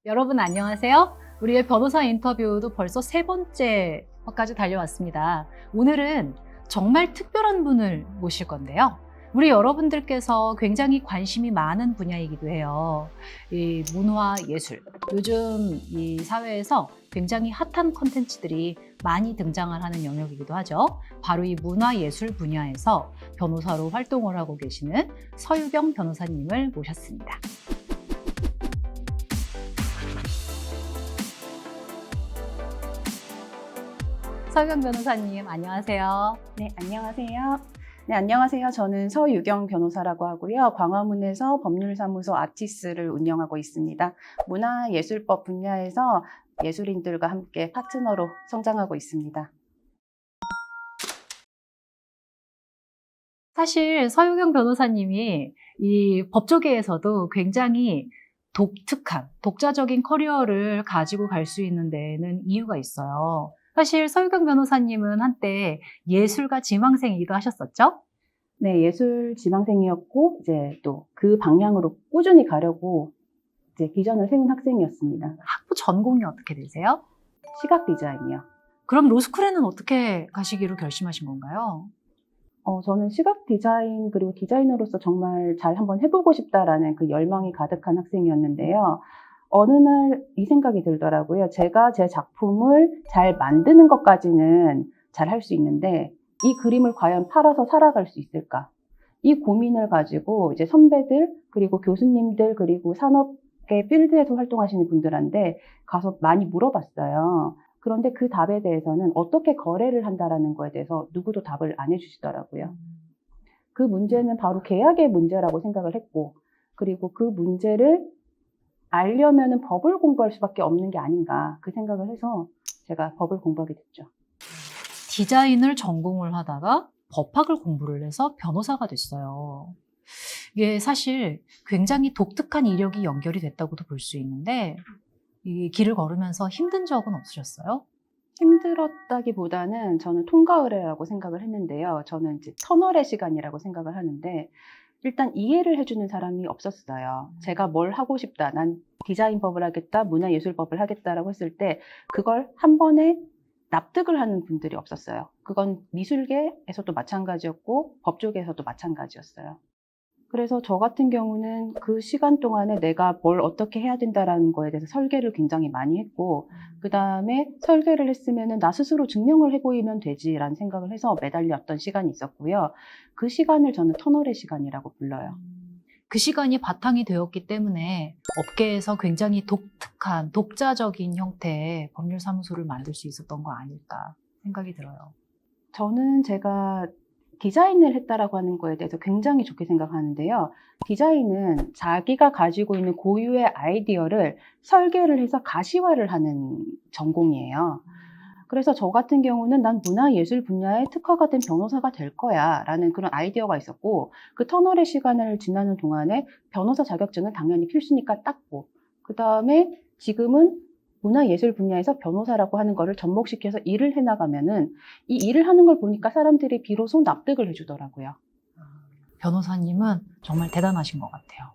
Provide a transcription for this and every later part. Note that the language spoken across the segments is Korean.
여러분 안녕하세요. 우리의 변호사 인터뷰도 벌써 세 번째 화까지 달려왔습니다. 오늘은 정말 특별한 분을 모실 건데요. 우리 여러분들께서 굉장히 관심이 많은 분야이기도 해요. 이 문화 예술. 요즘 이 사회에서 굉장히 핫한 콘텐츠들이 많이 등장을 하는 영역이기도 하죠. 바로 이 문화 예술 분야에서 변호사로 활동을 하고 계시는 서유경 변호사님을 모셨습니다. 서유경 변호사님, 안녕하세요. 네, 안녕하세요. 네, 안녕하세요. 저는 서유경 변호사라고 하고요. 광화문에서 법률사무소 아티스를 운영하고 있습니다. 문화예술법 분야에서 예술인들과 함께 파트너로 성장하고 있습니다. 사실 서유경 변호사님이 이 법조계에서도 굉장히 독특한, 독자적인 커리어를 가지고 갈 수 있는 데에는 이유가 있어요. 사실 서유경 변호사님은 한때 예술가 지망생이기도 하셨었죠? 네, 예술 지망생이었고, 이제 또 그 방향으로 꾸준히 가려고 이제 비전을 세운 학생이었습니다. 학부 전공이 어떻게 되세요? 시각 디자인이요. 그럼 로스쿨에는 어떻게 가시기로 결심하신 건가요? 저는 시각 디자인 그리고 디자이너로서 정말 잘 한번 해보고 싶다라는 그 열망이 가득한 학생이었는데요. 어느 날 이 생각이 들더라고요. 제가 제 작품을 잘 만드는 것까지는 잘 할 수 있는데 이 그림을 과연 팔아서 살아갈 수 있을까? 이 고민을 가지고 이제 선배들 그리고 교수님들 그리고 산업계 필드에서 활동하시는 분들한테 가서 많이 물어봤어요. 그런데 그 답에 대해서는 어떻게 거래를 한다라는 거에 대해서 누구도 답을 안 해주시더라고요. 그 문제는 바로 계약의 문제라고 생각을 했고, 그리고 그 문제를 알려면은 법을 공부할 수밖에 없는 게 아닌가 그 생각을 해서 제가 법을 공부하게 됐죠. 디자인을 전공을 하다가 법학을 공부를 해서 변호사가 됐어요. 이게 사실 굉장히 독특한 이력이 연결이 됐다고도 볼 수 있는데 이 길을 걸으면서 힘든 적은 없으셨어요? 힘들었다기보다는 저는 통과 의례라고 생각을 했는데요. 저는 이제 터널의 시간이라고 생각을 하는데 일단 이해를 해주는 사람이 없었어요. 제가 뭘 하고 싶다, 난 디자인법을 하겠다, 문화예술법을 하겠다라고 했을 때 그걸 한 번에 납득을 하는 분들이 없었어요. 그건 미술계에서도 마찬가지였고 법조계에서도 마찬가지였어요. 그래서 저 같은 경우는 그 시간 동안에 내가 뭘 어떻게 해야 된다라는 거에 대해서 설계를 굉장히 많이 했고, 그 다음에 설계를 했으면은 나 스스로 증명을 해보이면 되지라는 생각을 해서 매달렸던 시간이 있었고요. 그 시간을 저는 터널의 시간이라고 불러요. 그 시간이 바탕이 되었기 때문에 업계에서 굉장히 독특한, 독자적인 형태의 법률사무소를 만들 수 있었던 거 아닐까 생각이 들어요. 저는 제가 디자인을 했다라고 하는 거에 대해서 굉장히 좋게 생각하는데요. 디자인은 자기가 가지고 있는 고유의 아이디어를 설계를 해서 가시화를 하는 전공이에요. 그래서 저 같은 경우는 난 문화예술 분야에 특화가 된 변호사가 될 거야 라는 그런 아이디어가 있었고, 그 터널의 시간을 지나는 동안에 변호사 자격증은 당연히 필수니까 땄고, 그 다음에 지금은 문화예술 분야에서 변호사라고 하는 거를 접목시켜서 일을 해나가면은 이 일을 하는 걸 보니까 사람들이 비로소 납득을 해주더라고요. 변호사님은 정말 대단하신 것 같아요.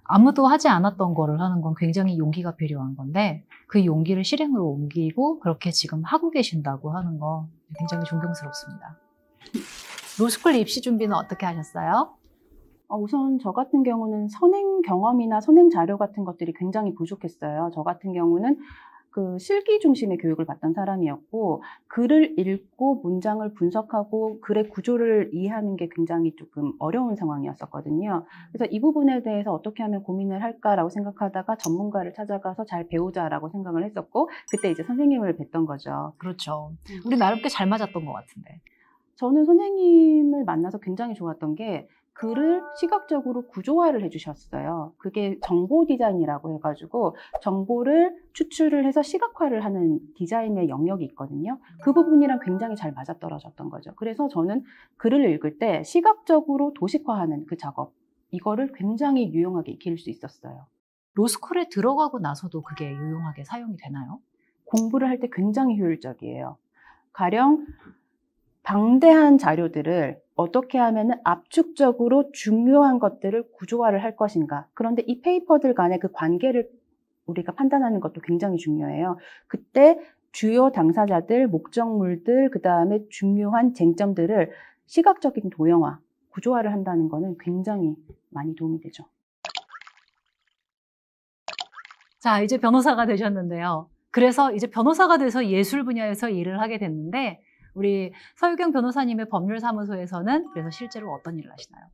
아무도 하지 않았던 거를 하는 건 굉장히 용기가 필요한 건데 그 용기를 실행으로 옮기고 그렇게 지금 하고 계신다고 하는 거 굉장히 존경스럽습니다. 로스쿨 입시 준비는 어떻게 하셨어요? 우선 저 같은 경우는 선행 경험이나 선행 자료 같은 것들이 굉장히 부족했어요. 저 같은 경우는 그 실기 중심의 교육을 받던 사람이었고, 글을 읽고 문장을 분석하고 글의 구조를 이해하는 게 굉장히 조금 어려운 상황이었었거든요. 그래서 이 부분에 대해서 어떻게 하면 고민을 할까라고 생각하다가 전문가를 찾아가서 잘 배우자라고 생각을 했었고, 그때 이제 선생님을 뵀던 거죠. 그렇죠. 우리 나름 꽤 잘 맞았던 것 같은데. 저는 선생님을 만나서 굉장히 좋았던 게 글을 시각적으로 구조화를 해주셨어요. 그게 정보 디자인이라고 해가지고 정보를 추출을 해서 시각화를 하는 디자인의 영역이 있거든요. 그 부분이랑 굉장히 잘 맞아떨어졌던 거죠. 그래서 저는 글을 읽을 때 시각적으로 도식화하는 그 작업, 이거를 굉장히 유용하게 익힐 수 있었어요. 로스쿨에 들어가고 나서도 그게 유용하게 사용이 되나요? 공부를 할 때 굉장히 효율적이에요. 가령 방대한 자료들을 어떻게 하면 압축적으로 중요한 것들을 구조화를 할 것인가. 그런데 이 페이퍼들 간의 그 관계를 우리가 판단하는 것도 굉장히 중요해요. 그때 주요 당사자들, 목적물들, 그 다음에 중요한 쟁점들을 시각적인 도형화, 구조화를 한다는 거는 굉장히 많이 도움이 되죠. 자, 이제 변호사가 되셨는데요. 그래서 이제 변호사가 돼서 예술 분야에서 일을 하게 됐는데 우리 서유경 변호사님의 법률사무소에서는 그래서 실제로 어떤 일을 하시나요?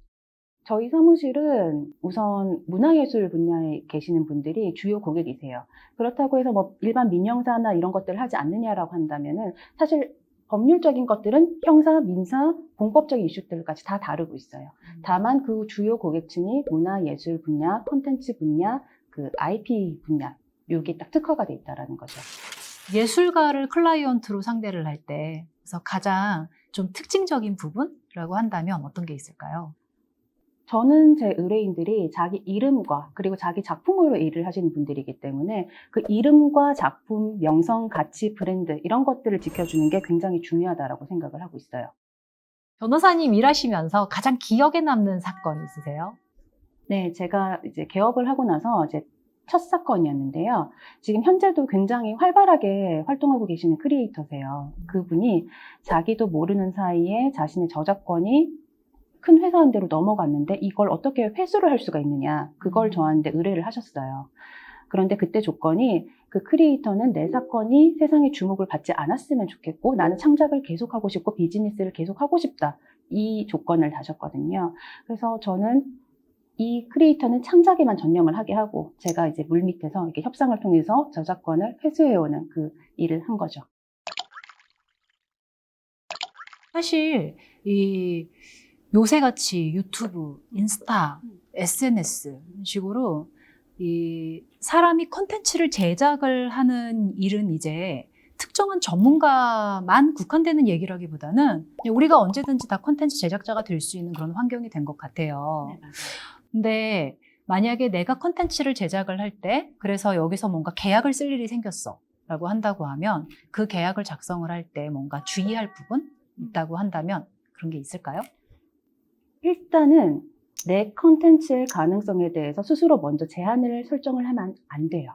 저희 사무실은 우선 문화예술 분야에 계시는 분들이 주요 고객이세요. 그렇다고 해서 뭐 일반 민영사나 이런 것들을 하지 않느냐라고 한다면은 사실 법률적인 것들은 형사, 민사, 공법적인 이슈들까지 다 다루고 있어요. 다만 그 주요 고객층이 문화예술 분야, 콘텐츠 분야, 그 IP 분야, 요게 딱 특화가 돼 있다라는 거죠. 예술가를 클라이언트로 상대를 할 때 그래서 가장 좀 특징적인 부분이라고 한다면 어떤 게 있을까요? 저는 제 의뢰인들이 자기 이름과 그리고 자기 작품으로 일을 하시는 분들이기 때문에 그 이름과 작품, 명성, 가치, 브랜드 이런 것들을 지켜주는 게 굉장히 중요하다라고 생각을 하고 있어요. 변호사님 일하시면서 가장 기억에 남는 사건 있으세요? 네, 제가 이제 개업을 하고 나서 이제 첫 사건이었는데요. 지금 현재도 굉장히 활발하게 활동하고 계시는 크리에이터세요. 그분이 자기도 모르는 사이에 자신의 저작권이 큰 회사한테로 넘어갔는데 이걸 어떻게 회수를 할 수가 있느냐, 그걸 저한테 의뢰를 하셨어요. 그런데 그때 조건이 그 크리에이터는 내 사건이 세상의 주목을 받지 않았으면 좋겠고 나는 창작을 계속하고 싶고 비즈니스를 계속하고 싶다, 이 조건을 다셨거든요. 그래서 저는 이 크리에이터는 창작에만 전념을 하게 하고 제가 이제 물밑에서 이렇게 협상을 통해서 저작권을 회수해오는 그 일을 한 거죠. 사실 이 요새같이 유튜브, 인스타, SNS 이런 식으로 이 사람이 콘텐츠를 제작을 하는 일은 이제 특정한 전문가만 국한되는 얘기라기보다는 그냥 우리가 언제든지 다 콘텐츠 제작자가 될 수 있는 그런 환경이 된 것 같아요. 네, 맞아요. 근데 만약에 내가 콘텐츠를 제작을 할 때 그래서 여기서 뭔가 계약을 쓸 일이 생겼어 라고 한다고 하면 그 계약을 작성을 할 때 뭔가 주의할 부분 있다고 한다면 그런 게 있을까요? 일단은 내 컨텐츠의 가능성에 대해서 스스로 먼저 제한을 설정을 하면 안 돼요.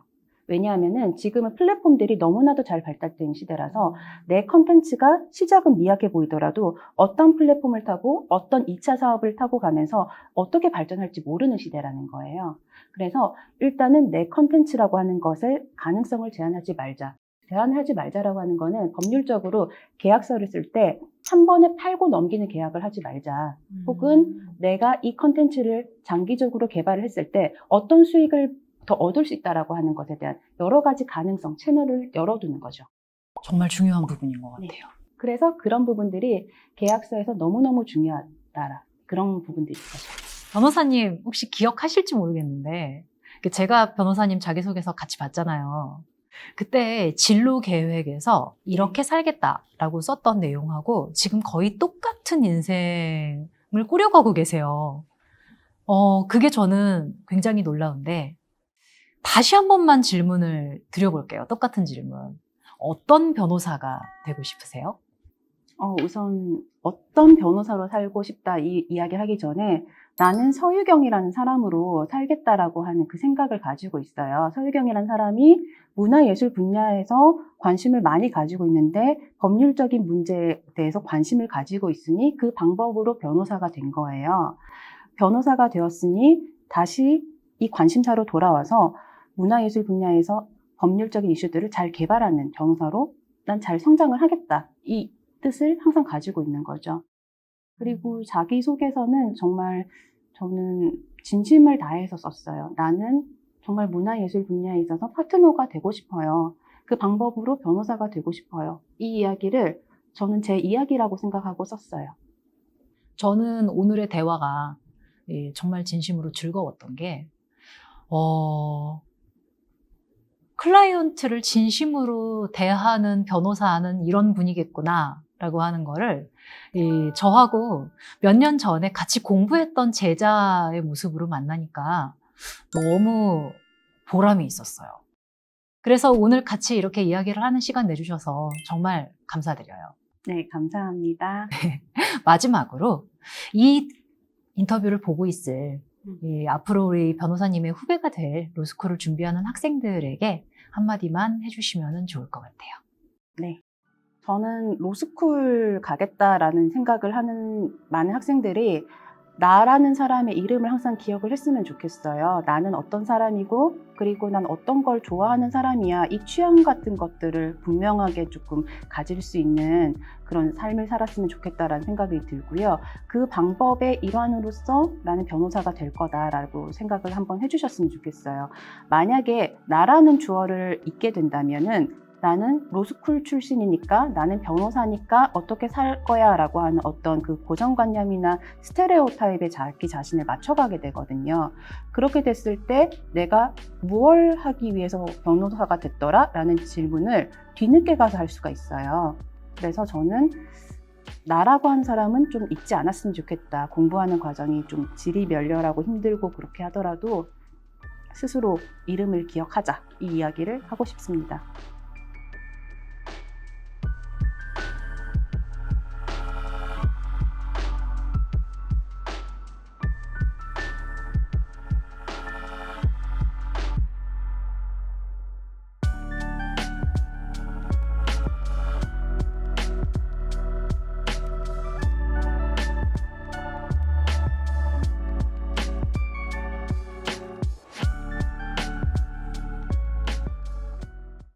왜냐하면은 지금은 플랫폼들이 너무나도 잘 발달된 시대라서 내 컨텐츠가 시작은 미약해 보이더라도 어떤 플랫폼을 타고 어떤 2차 사업을 타고 가면서 어떻게 발전할지 모르는 시대라는 거예요. 그래서 일단은 내 컨텐츠라고 하는 것을 가능성을 제한하지 말자. 제한하지 말자라고 하는 거는 법률적으로 계약서를 쓸 때 한 번에 팔고 넘기는 계약을 하지 말자. 혹은 내가 이 컨텐츠를 장기적으로 개발을 했을 때 어떤 수익을 더 얻을 수 있다라고 하는 것에 대한 여러 가지 가능성, 채널을 열어두는 거죠. 정말 중요한 부분인 것 같아요. 네. 그래서 그런 부분들이 계약서에서 너무너무 중요하다. 그런 부분들이 있어요. 변호사님 혹시 기억하실지 모르겠는데 제가 변호사님 자기소개서 같이 봤잖아요. 그때 진로 계획에서 이렇게 살겠다라고 썼던 내용하고 지금 거의 똑같은 인생을 꾸려가고 계세요. 그게 저는 굉장히 놀라운데 다시 한 번만 질문을 드려볼게요. 똑같은 질문. 어떤 변호사가 되고 싶으세요? 우선 어떤 변호사로 살고 싶다 이 이야기를 하기 전에 나는 서유경이라는 사람으로 살겠다라고 하는 그 생각을 가지고 있어요. 서유경이라는 사람이 문화예술 분야에서 관심을 많이 가지고 있는데 법률적인 문제에 대해서 관심을 가지고 있으니 그 방법으로 변호사가 된 거예요. 변호사가 되었으니 다시 이 관심사로 돌아와서 문화예술 분야에서 법률적인 이슈들을 잘 개발하는 변호사로 난 잘 성장을 하겠다, 이 뜻을 항상 가지고 있는 거죠. 그리고 자기소개서는 정말 저는 진심을 다해서 썼어요. 나는 정말 문화예술 분야에 있어서 파트너가 되고 싶어요. 그 방법으로 변호사가 되고 싶어요. 이 이야기를 저는 제 이야기라고 생각하고 썼어요. 저는 오늘의 대화가 정말 진심으로 즐거웠던 게 클라이언트를 진심으로 대하는 변호사는 이런 분이겠구나 라고 하는 거를 저하고 몇 년 전에 같이 공부했던 제자의 모습으로 만나니까 너무 보람이 있었어요. 그래서 오늘 같이 이렇게 이야기를 하는 시간 내주셔서 정말 감사드려요. 네, 감사합니다. 마지막으로 이 인터뷰를 보고 있을 앞으로 우리 변호사님의 후배가 될 로스쿨을 준비하는 학생들에게 한마디만 해주시면 좋을 것 같아요. 네. 저는 로스쿨 가겠다라는 생각을 하는 많은 학생들이 나라는 사람의 이름을 항상 기억을 했으면 좋겠어요. 나는 어떤 사람이고, 그리고 난 어떤 걸 좋아하는 사람이야. 이 취향 같은 것들을 분명하게 조금 가질 수 있는 그런 삶을 살았으면 좋겠다라는 생각이 들고요. 그 방법의 일환으로서 나는 변호사가 될 거다라고 생각을 한번 해주셨으면 좋겠어요. 만약에 나라는 주어를 잊게 된다면은 나는 로스쿨 출신이니까, 나는 변호사니까 어떻게 살 거야 라고 하는 어떤 그 고정관념이나 스테레오타입에 자기 자신을 맞춰가게 되거든요. 그렇게 됐을 때 내가 무엇을 하기 위해서 변호사가 됐더라? 라는 질문을 뒤늦게 가서 할 수가 있어요. 그래서 저는 나라고 하는 사람은 좀 잊지 않았으면 좋겠다. 공부하는 과정이 좀 지리멸렬하고 힘들고 그렇게 하더라도 스스로 이름을 기억하자. 이 이야기를 하고 싶습니다.